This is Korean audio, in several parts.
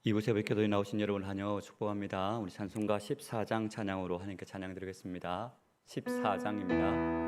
이부 새벽 기도에 나오신 여러분 환영 축복합니다. 우리 찬송가 14장 찬양으로 하나님께 찬양 드리겠습니다. 14장입니다.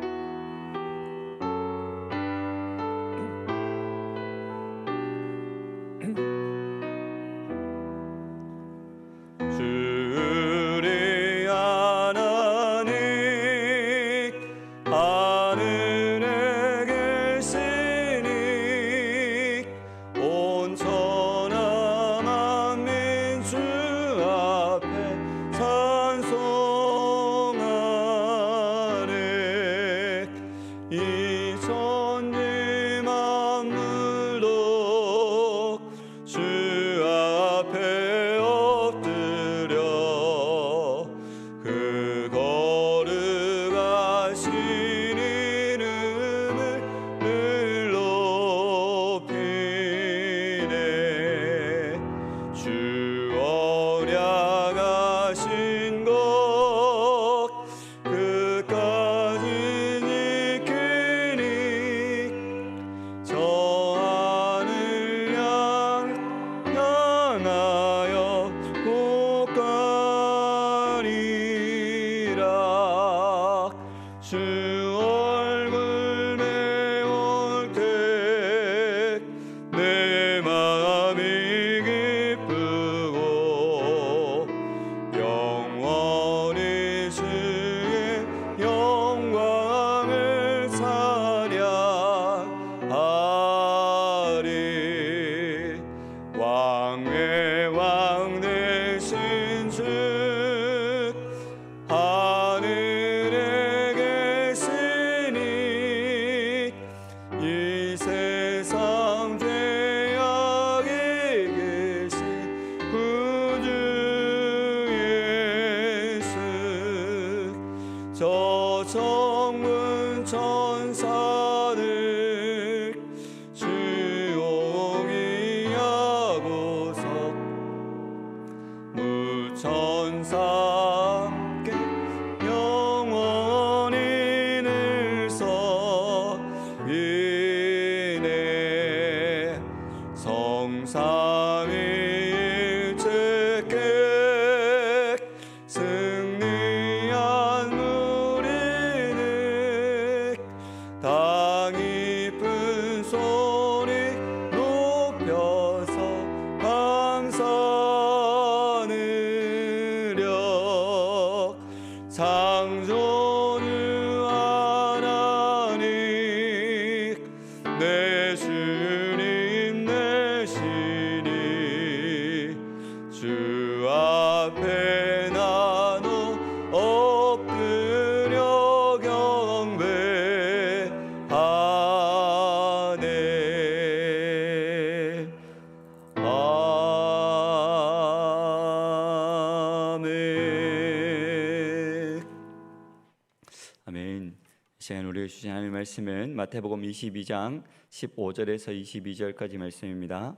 시간 우리에게 주신 하나님의 말씀은 마태복음 22장 15절에서 22절까지 말씀입니다.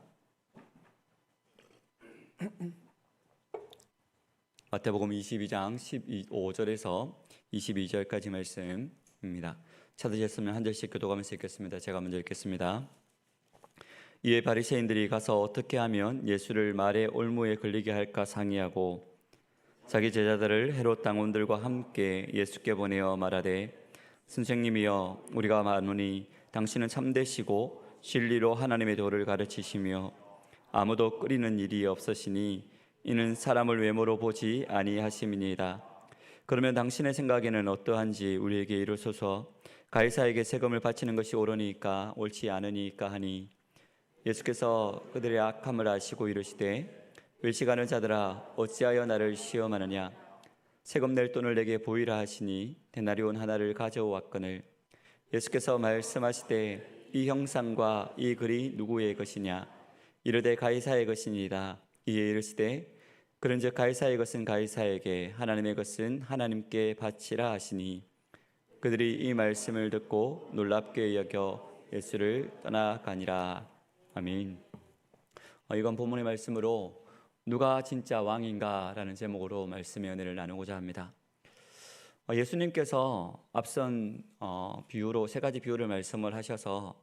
마태복음 22장 15절에서 22절까지 말씀입니다. 찾으셨으면 한 절씩 교독하면서 읽겠습니다. 제가 먼저 읽겠습니다. 이에 바리새인들이 가서 어떻게 하면 예수를 말의 올무에 걸리게 할까 상의하고 자기 제자들을 헤롯 당원들과 함께 예수께 보내어 말하되 선생님이여 우리가 아노니 당신은 참되시고 진리로 하나님의 도를 가르치시며 아무도 끓이는 일이 없으시니 이는 사람을 외모로 보지 아니하심이니이다. 그러면 당신의 생각에는 어떠한지 우리에게 이르소서. 가이사에게 세금을 바치는 것이 옳으니까 옳지 않으니까 하니 예수께서 그들의 악함을 아시고 이르시되 외식하는 자들아 어찌하여 나를 시험하느냐. 세금 낼 돈을 내게 보이라 하시니 데나리온 하나를 가져왔거늘 예수께서 말씀하시되 이 형상과 이 글이 누구의 것이냐. 이르되 가이사의 것이니이다. 이에 이르시되 그런즉 가이사의 것은 가이사에게 하나님의 것은 하나님께 바치라 하시니 그들이 이 말씀을 듣고 놀랍게 여겨 예수를 떠나가니라. 아멘. 이건 본문의 말씀으로 누가 진짜 왕인가 라는 제목으로 말씀의 은혜를 나누고자 합니다. 예수님께서 앞선 비유로 세 가지 비유를 말씀을 하셔서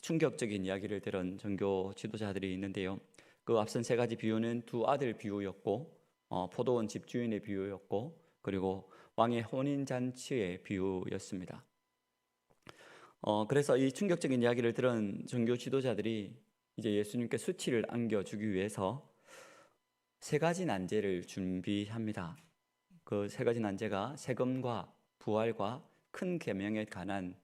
충격적인 이야기를 들은 종교 지도자들이 있는데요. 그 앞선 세 가지 비유는 두 아들 비유였고, 포도원 집주인의 비유였고, 그리고 왕의 혼인잔치의 비유였습니다. 그래서 이 충격적인 이야기를 들은 종교 지도자들이 이제 예수님께 수치를 안겨주기 위해서 세 가지 난제를 준비합니다. 그 세 가지 난제가 세금과 부활과 큰 계명에 관한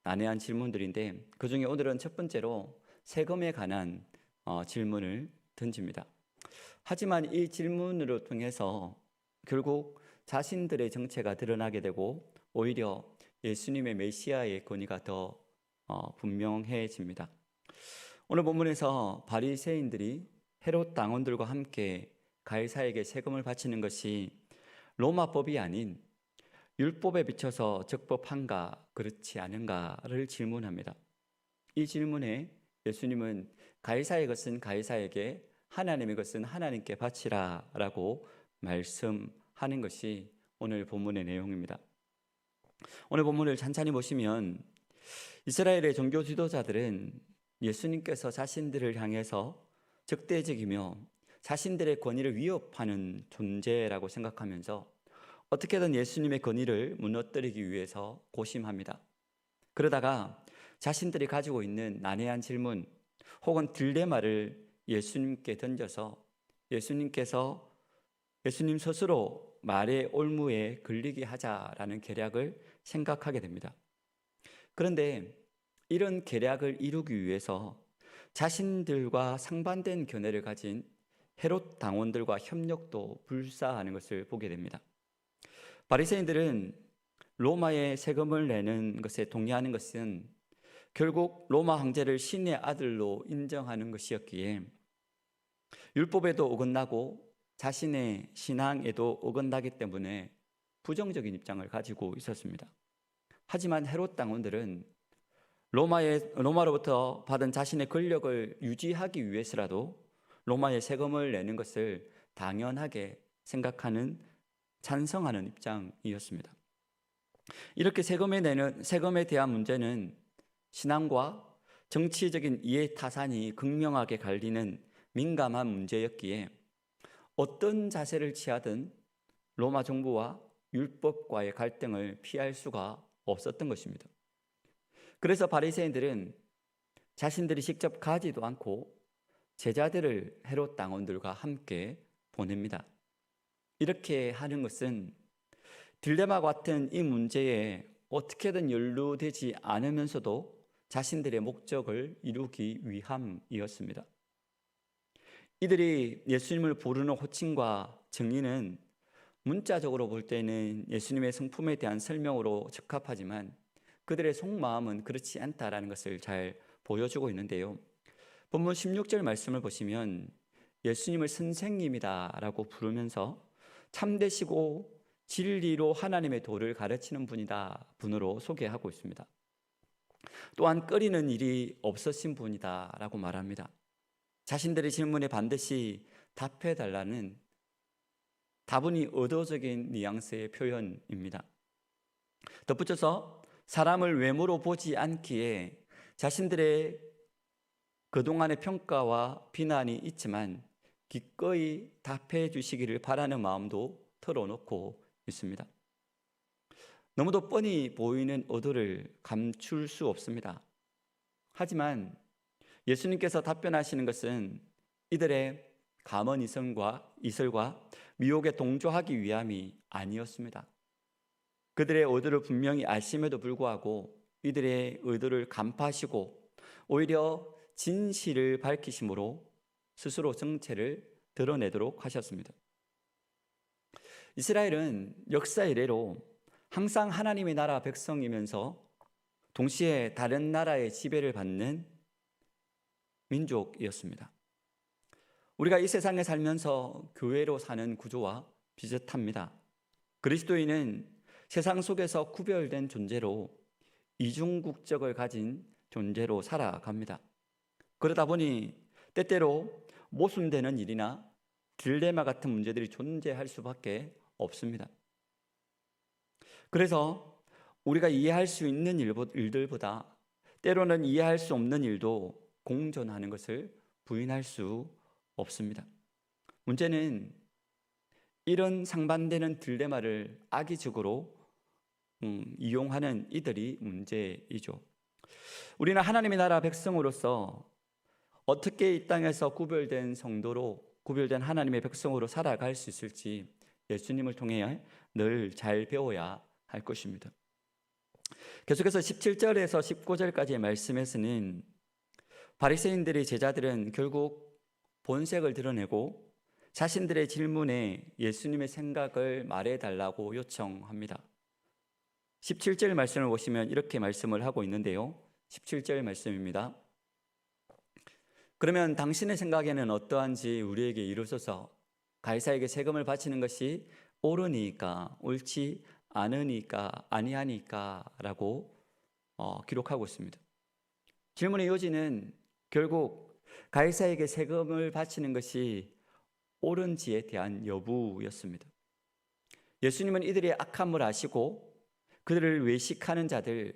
난해한 질문들인데, 그 중에 오늘은 첫 번째로 세금에 관한 질문을 던집니다. 하지만 이 질문으로 통해서 결국 자신들의 정체가 드러나게 되고 오히려 예수님의 메시아의 권위가 더 분명해집니다. 오늘 본문에서 바리새인들이 헤롯 당원들과 함께 가이사에게 세금을 바치는 것이 로마법이 아닌 율법에 비춰서 적법한가 그렇지 않은가를 질문합니다. 이 질문에 예수님은 가이사의 것은 가이사에게, 하나님의 것은 하나님께 바치라 라고 말씀하는 것이 오늘 본문의 내용입니다. 오늘 본문을 찬찬히 보시면 이스라엘의 종교 지도자들은 예수님께서 자신들을 향해서 적대적이며 자신들의 권위를 위협하는 존재라고 생각하면서 어떻게든 예수님의 권위를 무너뜨리기 위해서 고심합니다. 그러다가 자신들이 가지고 있는 난해한 질문 혹은 딜레마를 예수님께 던져서 예수님 스스로 말의 올무에 걸리게 하자라는 계략을 생각하게 됩니다. 그런데 이런 계략을 이루기 위해서 자신들과 상반된 견해를 가진 헤롯 당원들과 협력도 불사하는 것을 보게 됩니다. 바리새인들은 로마에 세금을 내는 것에 동의하는 것은 결국 로마 황제를 신의 아들로 인정하는 것이었기에 율법에도 어긋나고 자신의 신앙에도 어긋나기 때문에 부정적인 입장을 가지고 있었습니다. 하지만 헤롯 당원들은 로마로부터 받은 자신의 권력을 유지하기 위해서라도 로마에 세금을 내는 것을 당연하게 생각하는, 찬성하는 입장이었습니다. 이렇게 세금에 대한 문제는 신앙과 정치적인 이해 타산이 극명하게 갈리는 민감한 문제였기에 어떤 자세를 취하든 로마 정부와 율법과의 갈등을 피할 수가 없었던 것입니다. 그래서 바리새인들은 자신들이 직접 가지도 않고 제자들을 헤롯 당원들과 함께 보냅니다. 이렇게 하는 것은 딜레마 같은 이 문제에 어떻게든 연루되지 않으면서도 자신들의 목적을 이루기 위함이었습니다. 이들이 예수님을 부르는 호칭과 정의는 문자적으로 볼 때는 예수님의 성품에 대한 설명으로 적합하지만 그들의 속마음은 그렇지 않다라는 것을 잘 보여주고 있는데요. 본문 16절 말씀을 보시면 예수님을 선생님이다라고 부르면서 참되시고 진리로 하나님의 도를 가르치는 분으로 소개하고 있습니다. 또한 꺼리는 일이 없으신 분이다라고 말합니다. 자신들의 질문에 반드시 답해달라는 다분히 의도적인 뉘앙스의 표현입니다. 덧붙여서 사람을 외모로 보지 않기에 자신들의 그동안의 평가와 비난이 있지만 기꺼이 답해 주시기를 바라는 마음도 털어놓고 있습니다. 너무도 뻔히 보이는 의도를 감출 수 없습니다. 하지만 예수님께서 답변하시는 것은 이들의 감언 이설과 미혹에 동조하기 위함이 아니었습니다. 그들의 의도를 분명히 아심에도 불구하고 이들의 의도를 간파하시고 오히려 진실을 밝히심으로 스스로 정체를 드러내도록 하셨습니다. 이스라엘은 역사 이래로 항상 하나님의 나라 백성이면서 동시에 다른 나라의 지배를 받는 민족이었습니다. 우리가 이 세상에 살면서 교회로 사는 구조와 비슷합니다. 그리스도인은 세상 속에서 구별된 존재로 이중국적을 가진 존재로 살아갑니다. 그러다 보니 때때로 모순되는 일이나 딜레마 같은 문제들이 존재할 수밖에 없습니다. 그래서 우리가 이해할 수 있는 일들보다 때로는 이해할 수 없는 일도 공존하는 것을 부인할 수 없습니다. 문제는 이런 상반되는 딜레마를 악의적으로 이용하는 이들이 문제이죠. 우리는 하나님의 나라 백성으로서 어떻게 이 땅에서 구별된 성도로, 구별된 하나님의 백성으로 살아갈 수 있을지 예수님을 통해 늘 잘 배워야 할 것입니다. 계속해서 17절에서 19절까지의 말씀에서는 바리새인들의 제자들은 결국 본색을 드러내고 자신들의 질문에 예수님의 생각을 말해달라고 요청합니다. 17절 말씀을 보시면 이렇게 말씀을 하고 있는데요. 17절 말씀입니다. 그러면 당신의 생각에는 어떠한지 우리에게 이루소서. 가이사에게 세금을 바치는 것이 옳으니까, 옳지 않으니까, 아니하니까 라고 기록하고 있습니다. 질문의 요지는 결국 가이사에게 세금을 바치는 것이 옳은지에 대한 여부였습니다. 예수님은 이들의 악함을 아시고 그들을 외식하는 자들,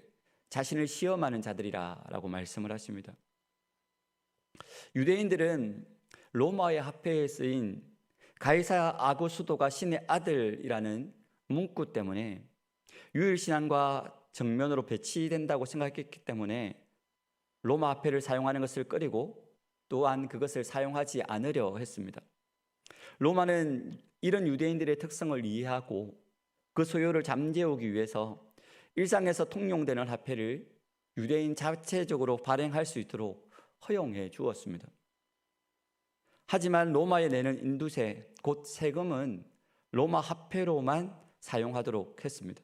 자신을 시험하는 자들이라고 말씀을 하십니다. 유대인들은 로마의 화폐에 쓰인 가이사 아구스도가 신의 아들이라는 문구 때문에 유일신앙과 정면으로 배치된다고 생각했기 때문에 로마 화폐를 사용하는 것을 꺼리고 또한 그것을 사용하지 않으려 했습니다. 로마는 이런 유대인들의 특성을 이해하고 그 소요를 잠재우기 위해서 일상에서 통용되는 화폐를 유대인 자체적으로 발행할 수 있도록 허용해 주었습니다. 하지만 로마에 내는 인두세, 곧 세금은 로마 화폐로만 사용하도록 했습니다.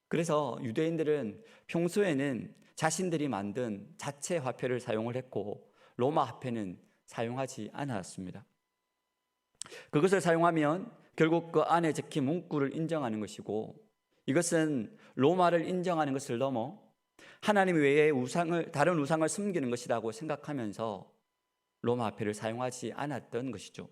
그래서 유대인들은 평소에는 자신들이 만든 자체 화폐를 사용을 했고 로마 화폐는 사용하지 않았습니다. 그것을 사용하면 결국 그 안에 적힌 문구를 인정하는 것이고 이것은 로마를 인정하는 것을 넘어 하나님 외에 다른 우상을 섬기는 것이라고 생각하면서 로마 화폐를 사용하지 않았던 것이죠.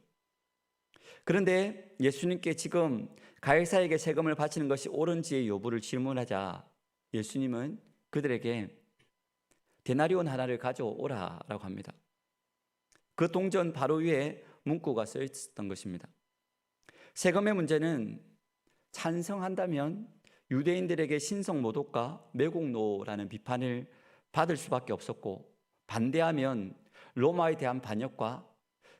그런데 예수님께 지금 가이사에게 세금을 바치는 것이 옳은지의 여부를 질문하자 예수님은 그들에게 데나리온 하나를 가져오라라고 합니다. 그 동전 바로 위에 문구가 써 있었던 것입니다. 세금의 문제는 찬성한다면 유대인들에게 신성 모독과 매국노라는 비판을 받을 수밖에 없었고 반대하면 로마에 대한 반역과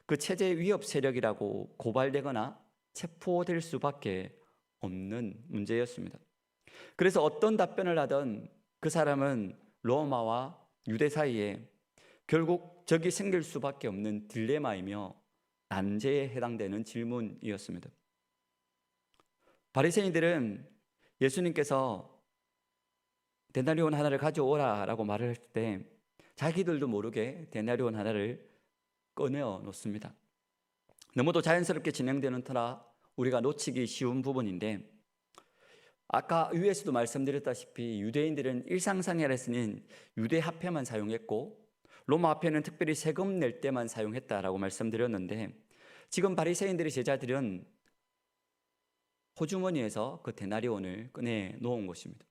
그 체제 위협 세력이라고 고발되거나 체포될 수밖에 없는 문제였습니다. 그래서 어떤 답변을 하던 그 사람은 로마와 유대 사이에 결국 적이 생길 수밖에 없는 딜레마이며 난제에 해당되는 질문이었습니다. 바리새인들은 예수님께서 데나리온 하나를 가져오라라고 말을 할 때 자기들도 모르게 데나리온 하나를 꺼내어 놓습니다. 너무도 자연스럽게 진행되는 터라 우리가 놓치기 쉬운 부분인데 아까 위에서도 말씀드렸다시피 유대인들은 일상생활에서는 유대 화폐만 사용했고 로마 화폐는 특별히 세금 낼 때만 사용했다라고 말씀드렸는데 지금 바리새인들의 제자들은 호주머니에서 그 데나리온을 꺼내 놓은 것입니다.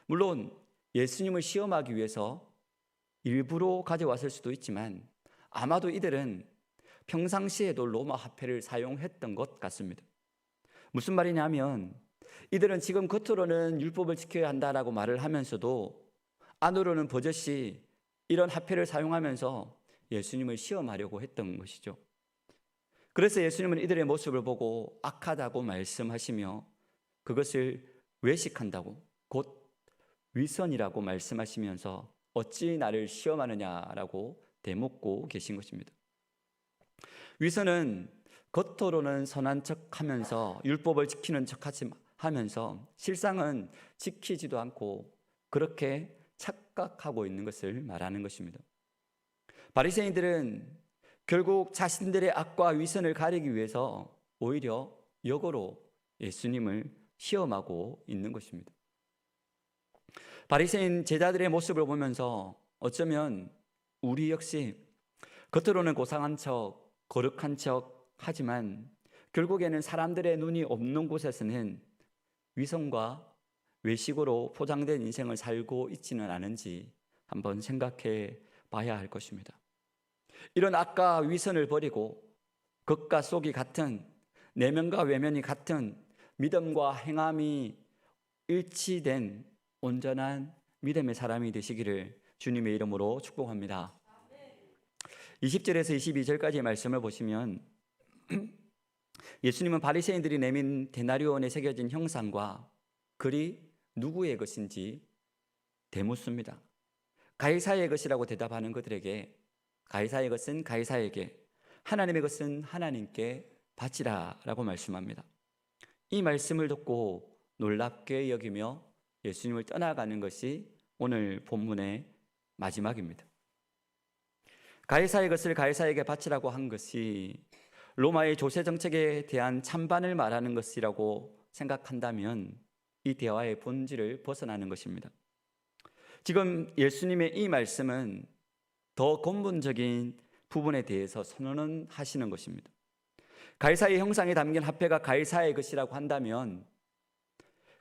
물론 예수님을 시험하기 위해서 일부러 가져왔을 수도 있지만 아마도 이들은 평상시에도 로마 화폐를 사용했던 것 같습니다. 무슨 말이냐면 이들은 지금 겉으로는 율법을 지켜야 한다라고 말을 하면서도 안으로는 버젓이 이런 화폐를 사용하면서 예수님을 시험하려고 했던 것이죠. 그래서 예수님은 이들의 모습을 보고 악하다고 말씀하시며 그것을 외식한다고 곧 위선이라고 말씀하시면서 어찌 나를 시험하느냐라고 대묻고 계신 것입니다. 위선은 겉으로는 선한 척하면서 율법을 지키는 척하면서 실상은 지키지도 않고 그렇게 착각하고 있는 것을 말하는 것입니다. 바리새인들은 결국 자신들의 악과 위선을 가리기 위해서 오히려 역으로 예수님을 시험하고 있는 것입니다. 바리새인 제자들의 모습을 보면서 어쩌면 우리 역시 겉으로는 고상한 척, 거룩한 척 하지만 결국에는 사람들의 눈이 없는 곳에서는 위선과 외식으로 포장된 인생을 살고 있지는 않은지 한번 생각해 봐야 할 것입니다. 이런 악과 위선을 버리고 겉과 속이 같은, 내면과 외면이 같은 믿음과 행함이 일치된 온전한 믿음의 사람이 되시기를 주님의 이름으로 축복합니다. 20절에서 22절까지의 말씀을 보시면 예수님은 바리새인들이 내민 데나리온에 새겨진 형상과 글이 누구의 것인지 되묻습니다. 가이사의 것이라고 대답하는 그들에게 가이사의 것은 가이사에게, 하나님의 것은 하나님께 바치라 라고 말씀합니다. 이 말씀을 듣고 놀랍게 여기며 예수님을 떠나가는 것이 오늘 본문의 마지막입니다. 가이사의 것을 가이사에게 바치라고 한 것이 로마의 조세 정책에 대한 찬반을 말하는 것이라고 생각한다면 이 대화의 본질을 벗어나는 것입니다. 지금 예수님의 이 말씀은 더 근본적인 부분에 대해서 선언은 하시는 것입니다. 가이사의 형상에 담긴 화폐가 가이사의 것이라고 한다면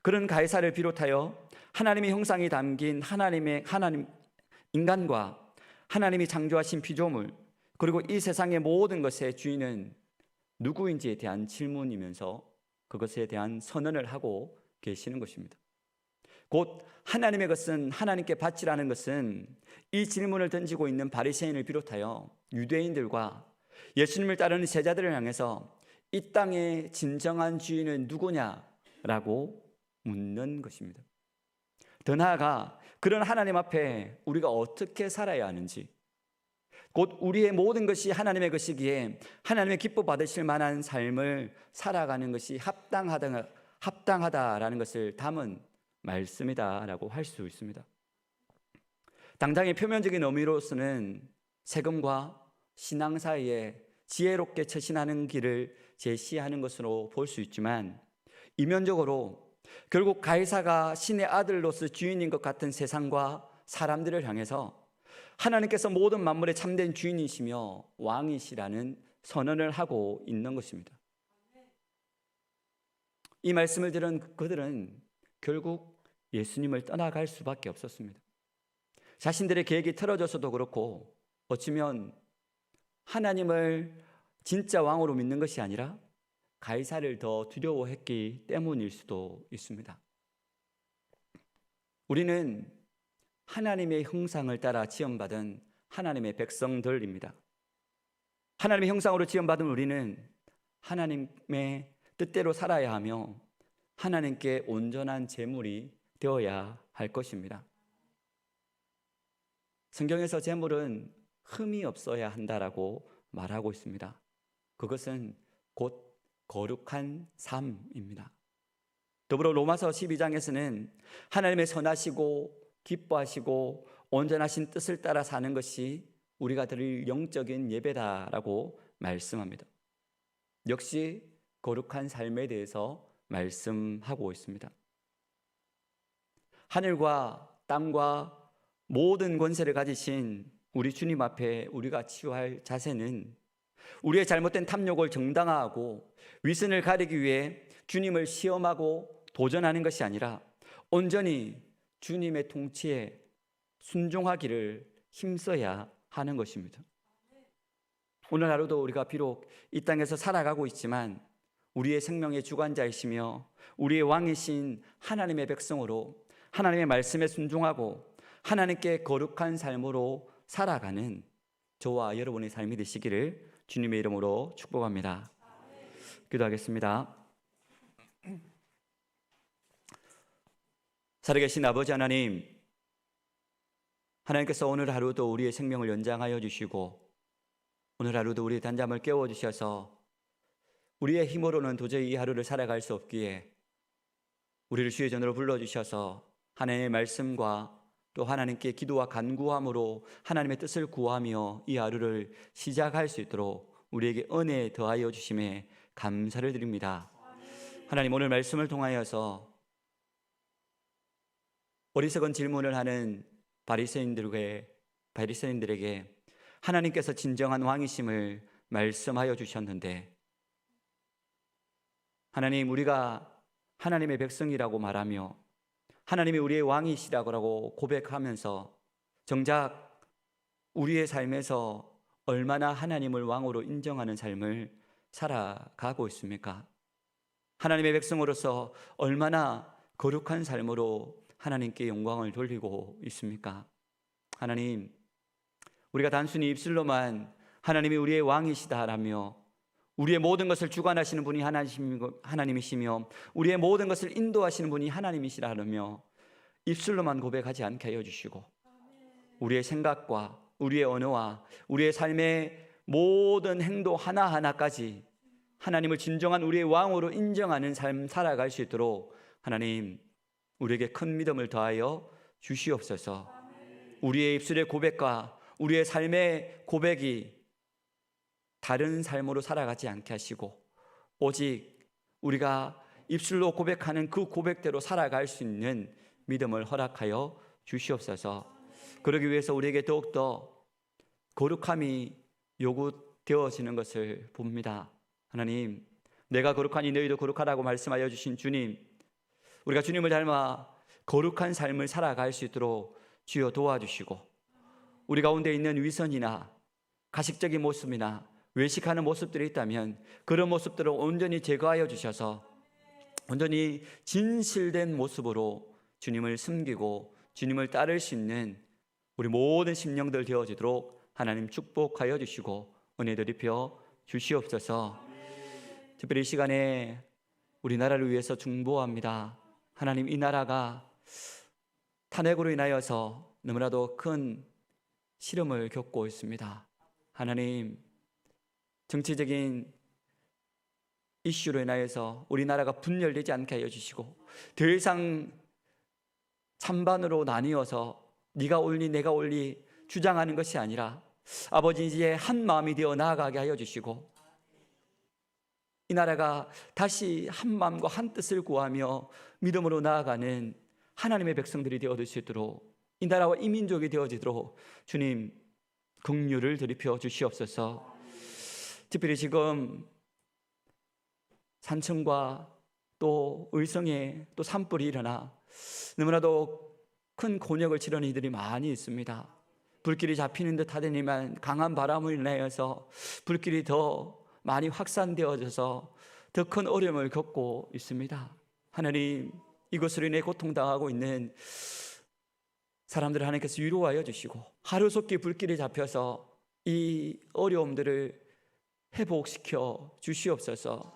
그런 가이사를 비롯하여 하나님의 형상이 담긴 하나님 인간과 하나님이 창조하신 피조물, 그리고 이 세상의 모든 것의 주인은 누구인지에 대한 질문이면서 그것에 대한 선언을 하고 계시는 것입니다. 곧 하나님의 것은 하나님께 바치라는 것은 이 질문을 던지고 있는 바리새인을 비롯하여 유대인들과 예수님을 따르는 제자들을 향해서 이 땅의 진정한 주인은 누구냐라고 묻는 것입니다. 더 나아가 그런 하나님 앞에 우리가 어떻게 살아야 하는지, 곧 우리의 모든 것이 하나님의 것이기에 하나님의 기뻐 받으실 만한 삶을 살아가는 것이 합당하다라는 것을 담은 말씀이다라고 할 수 있습니다. 당장의 표면적인 의미로서는 세금과 신앙 사이에 지혜롭게 처신하는 길을 제시하는 것으로 볼 수 있지만, 이면적으로 결국 가이사가 신의 아들로서 주인인 것 같은 세상과 사람들을 향해서 하나님께서 모든 만물의 참된 주인이시며 왕이시라는 선언을 하고 있는 것입니다. 이 말씀을 들은 그들은 결국 예수님을 떠나갈 수밖에 없었습니다. 자신들의 계획이 틀어져서도 그렇고, 어쩌면 하나님을 진짜 왕으로 믿는 것이 아니라 가이사를 더 두려워했기 때문일 수도 있습니다. 우리는 하나님의 형상을 따라 지음받은 하나님의 백성들입니다. 하나님의 형상으로 지음받은 우리는 하나님의 뜻대로 살아야 하며 하나님께 온전한 제물이 되어야 할 것입니다. 성경에서 제물은 흠이 없어야 한다라고 말하고 있습니다. 그것은 곧 거룩한 삶입니다. 더불어 로마서 12장에서는 하나님의 선하시고 기뻐하시고 온전하신 뜻을 따라 사는 것이 우리가 드릴 영적인 예배다라고 말씀합니다. 역시 거룩한 삶에 대해서 말씀하고 있습니다. 하늘과 땅과 모든 권세를 가지신 우리 주님 앞에 우리가 취할 자세는 우리의 잘못된 탐욕을 정당화하고 위선을 가리기 위해 주님을 시험하고 도전하는 것이 아니라 온전히 주님의 통치에 순종하기를 힘써야 하는 것입니다. 오늘 하루도 우리가 비록 이 땅에서 살아가고 있지만 우리의 생명의 주관자이시며 우리의 왕이신 하나님의 백성으로 하나님의 말씀에 순종하고 하나님께 거룩한 삶으로 살아가는 저와 여러분의 삶이 되시기를 주님의 이름으로 축복합니다. 기도하겠습니다. 살아계신 아버지 하나님, 하나님께서 오늘 하루도 우리의 생명을 연장하여 주시고 오늘 하루도 우리의 단잠을 깨워주셔서 우리의 힘으로는 도저히 이 하루를 살아갈 수 없기에 우리를 주의 전으로 불러주셔서 하나님의 말씀과 또 하나님께 기도와 간구함으로 하나님의 뜻을 구하며 이 하루를 시작할 수 있도록 우리에게 은혜 더하여 주심에 감사를 드립니다. 하나님, 오늘 말씀을 통하여서 어리석은 질문을 하는 바리새인들에게 하나님께서 진정한 왕이심을 말씀하여 주셨는데, 하나님, 우리가 하나님의 백성이라고 말하며 하나님이 우리의 왕이시라고 고백하면서 정작 우리의 삶에서 얼마나 하나님을 왕으로 인정하는 삶을 살아가고 있습니까? 하나님의 백성으로서 얼마나 거룩한 삶으로 하나님께 영광을 돌리고 있습니까? 하나님, 우리가 단순히 입술로만 하나님이 우리의 왕이시다라며 우리의 모든 것을 주관하시는 분이 하나님이시며 우리의 모든 것을 인도하시는 분이 하나님이시라며 입술로만 고백하지 않게 하여 주시고 우리의 생각과 우리의 언어와 우리의 삶의 모든 행동 하나하나까지 하나님을 진정한 우리의 왕으로 인정하는 삶 살아갈 수 있도록 하나님 우리에게 큰 믿음을 더하여 주시옵소서. 우리의 입술의 고백과 우리의 삶의 고백이 다른 삶으로 살아가지 않게 하시고 오직 우리가 입술로 고백하는 그 고백대로 살아갈 수 있는 믿음을 허락하여 주시옵소서. 그러기 위해서 우리에게 더욱더 거룩함이 요구되어지는 것을 봅니다. 하나님, 내가 거룩하니 너희도 거룩하라고 말씀하여 주신 주님, 우리가 주님을 닮아 거룩한 삶을 살아갈 수 있도록 주여 도와주시고 우리 가운데 있는 위선이나 가식적인 모습이나 외식하는 모습들이 있다면 그런 모습들을 온전히 제거하여 주셔서 온전히 진실된 모습으로 주님을 숨기고 주님을 따를 수 있는 우리 모든 심령들 되어지도록 하나님 축복하여 주시고 은혜도 입혀 주시옵소서. 특별히 이 시간에 우리나라를 위해서 중보합니다. 하나님, 이 나라가 탄핵으로 인하여서 너무나도 큰 시름을 겪고 있습니다. 하나님, 정치적인 이슈로 인하여서 우리나라가 분열되지 않게 하여 주시고 더 이상 찬반으로 나뉘어서 네가 옳니 내가 옳니 주장하는 것이 아니라 아버지 이제 한 마음이 되어 나아가게 하여 주시고 이 나라가 다시 한 마음과 한 뜻을 구하며 믿음으로 나아가는 하나님의 백성들이 되어질 수 있도록 이 나라와 이 민족이 되어지도록 주님 긍휼을 들이켜 주시옵소서. 특별히 지금 산청과 또 의성에 또 산불이 일어나 너무나도 큰 곤욕을 치르는 이들이 많이 있습니다. 불길이 잡히는 듯 하더니만 강한 바람을 인하여서 불길이 더 많이 확산되어져서 더 큰 어려움을 겪고 있습니다. 하나님, 이것으로 인해 고통당하고 있는 사람들을 하나님께서 위로하여 주시고 하루속히 불길이 잡혀서 이 어려움들을 회복시켜 주시옵소서.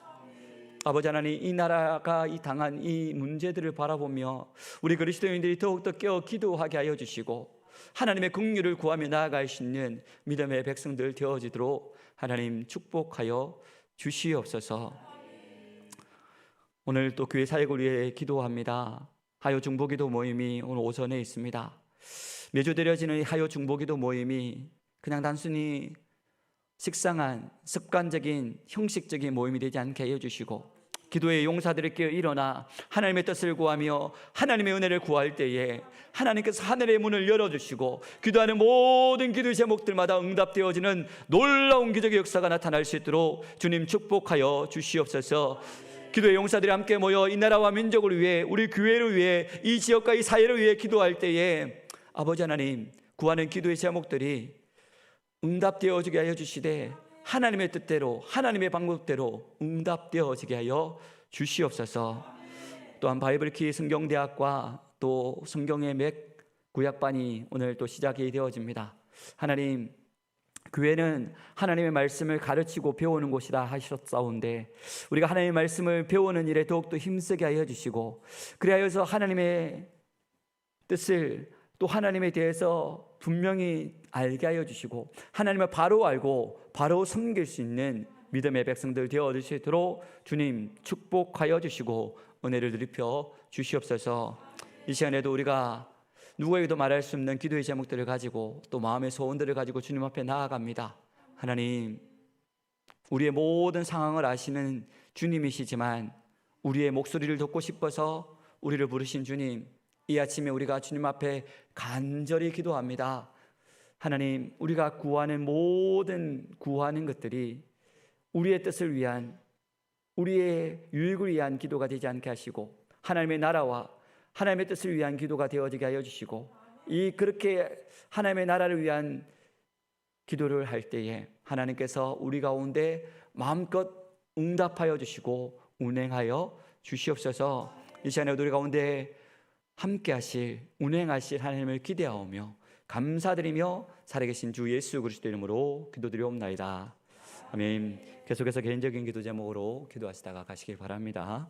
아버지 하나님, 이 나라가 이 당한 이 문제들을 바라보며 우리 그리스도인들이 더욱더 깨어 기도하게 하여 주시고 하나님의 긍휼을 구하며 나아갈 수 있는 믿음의 백성들 되어지도록 하나님 축복하여 주시옵소서. 오늘 또 교회 사역을 위해 기도합니다. 하요 중보기도 모임이 오늘 오전에 있습니다. 매주 드려지는 하요 중보기도 모임이 그냥 단순히 식상한 습관적인 형식적인 모임이 되지 않게 하여 주시고 기도의 용사들이 깨어 일어나 하나님의 뜻을 구하며 하나님의 은혜를 구할 때에 하나님께서 하늘의 문을 열어주시고 기도하는 모든 기도의 제목들마다 응답되어지는 놀라운 기적의 역사가 나타날 수 있도록 주님 축복하여 주시옵소서. 기도의 용사들이 함께 모여 이 나라와 민족을 위해 우리 교회를 위해 이 지역과 이 사회를 위해 기도할 때에 아버지 하나님 구하는 기도의 제목들이 응답되어지게 하여 주시되 하나님의 뜻대로 하나님의 방법대로 응답되어지게 하여 주시옵소서. 또한 바이블키 성경대학과 또 성경의 맥 구약반이 오늘 또 시작이 되어집니다. 하나님, 교회는 하나님의 말씀을 가르치고 배우는 곳이라 하셨사온데 우리가 하나님의 말씀을 배우는 일에 더욱더 힘쓰게 하여 주시고 그리하여서 하나님의 뜻을 또 하나님에 대해서 분명히 알게 하여 주시고 하나님을 바로 알고 바로 섬길 수 있는 믿음의 백성들 되어 줄 수 있도록 주님 축복하여 주시고 은혜를 드리펴 주시옵소서. 이 시간에도 우리가 누구에게도 말할 수 없는 기도의 제목들을 가지고 또 마음의 소원들을 가지고 주님 앞에 나아갑니다. 하나님, 우리의 모든 상황을 아시는 주님이시지만 우리의 목소리를 듣고 싶어서 우리를 부르신 주님, 이 아침에 우리가 주님 앞에 간절히 기도합니다. 하나님, 우리가 구하는 모든 구하는 것들이 우리의 뜻을 위한 우리의 유익을 위한 기도가 되지 않게 하시고 하나님의 나라와 하나님의 뜻을 위한 기도가 되어지게 하여 주시고 이 그렇게 하나님의 나라를 위한 기도를 할 때에 하나님께서 우리 가운데 마음껏 응답하여 주시고 운행하여 주시옵소서. 이 시간에 우리 가운데 함께 하실, 운행하실 하나님을 기대하오며 감사드리며 살아계신 주 예수 그리스도 이름으로 기도드리옵나이다. 아멘. 계속해서 개인적인 기도 제목으로 기도하시다가 가시길 바랍니다.